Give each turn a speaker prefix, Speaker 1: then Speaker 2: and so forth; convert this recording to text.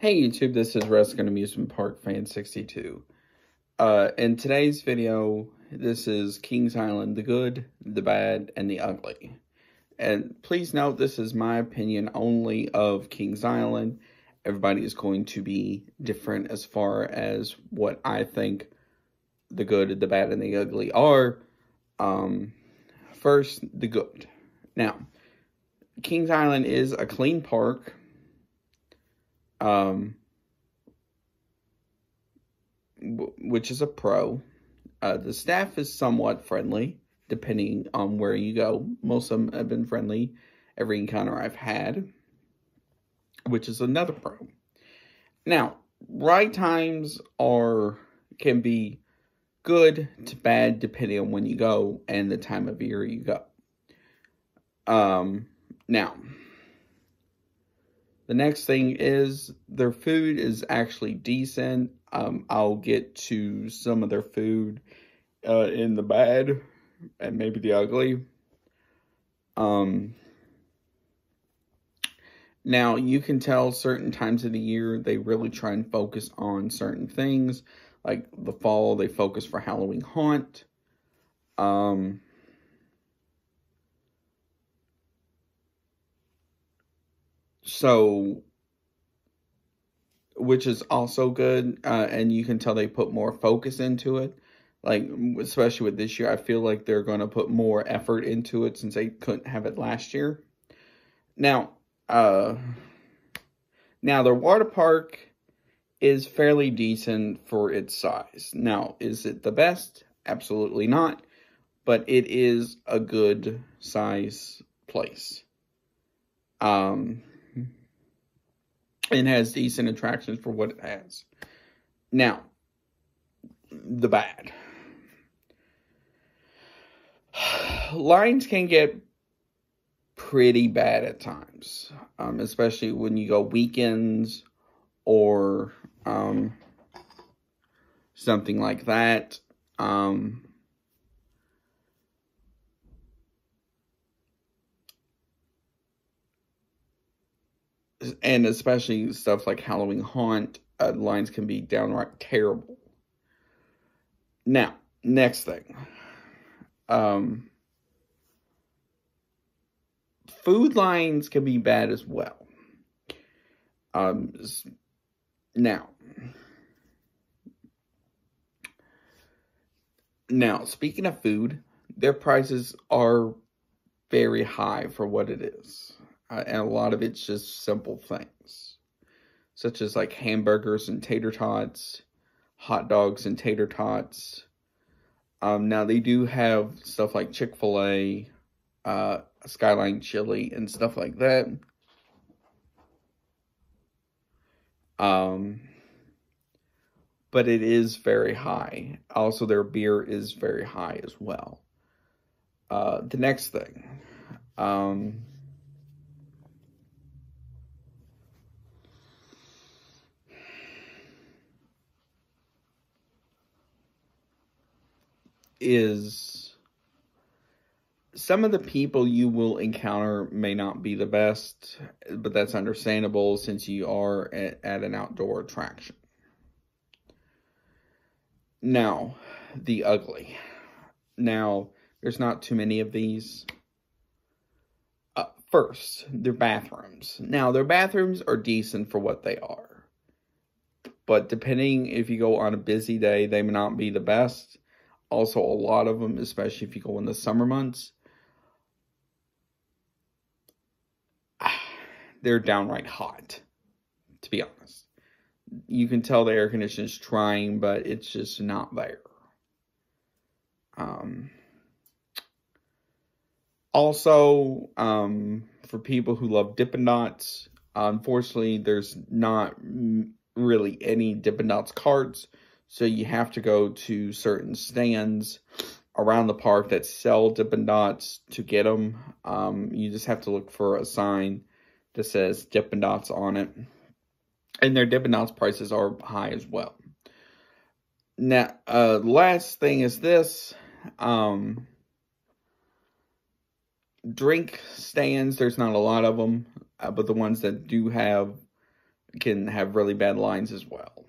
Speaker 1: Hey YouTube, this is Ruskin Amusement Park Fan 62. In today's video, this is Kings Island, the good, the bad, and the ugly. And please note, this is my opinion only of Kings Island. Everybody is going to be different as far as what I think the good, the bad, and the ugly are. First, the good. Now, Kings Island is a clean park. Which is a pro. The staff is somewhat friendly, depending on where you go. Most of them have been friendly every encounter I've had, which is another pro. Now, ride times can be good to bad depending on when you go and the time of year you go. Now, the next thing is their food is actually decent. I'll get to some of their food in the bad and maybe the ugly. Now, you can tell certain times of the year they really try and focus on certain things. Like the fall, they focus for Halloween Haunt. Which is also good, and you can tell they put more focus into it. Like, especially with this year, I feel like they're going to put more effort into it since they couldn't have it last year. Now, their water park is fairly decent for its size. Now, is it the best? Absolutely not. But it is a good size place. It has decent attractions for what it has. Now, the bad. Lines can get pretty bad at times, especially when you go weekends or something like that. And especially stuff like Halloween Haunt, lines can be downright terrible. Now, next thing. Food lines can be bad as well. Now, speaking of food, their prices are very high for what it is. And a lot of it's just simple things, such as like hamburgers and tater tots, hot dogs and tater tots. Now, they do have stuff like Chick-fil-A, Skyline Chili, and stuff like that. But it is very high. Also, their beer is very high as well. The next thing. Is some of the people you will encounter may not be the best, but that's understandable since you are at an outdoor attraction. Now, the ugly. Now, there's not too many of these. First, their bathrooms. Now, their bathrooms are decent for what they are. But depending if you go on a busy day, they may not be the best. Also, a lot of them, especially if you go in the summer months, they're downright hot, to be honest. You can tell the air conditioner is trying, but it's just not there. Also, for people who love Dippin' Dots, unfortunately, there's not really any Dippin' Dots carts. So you have to go to certain stands around the park that sell Dippin' Dots to get them. You just have to look for a sign that says Dippin' Dots on it. And their Dippin' Dots prices are high as well. Now, last thing is this. Drink stands, there's not a lot of them. But the ones that do have can have really bad lines as well.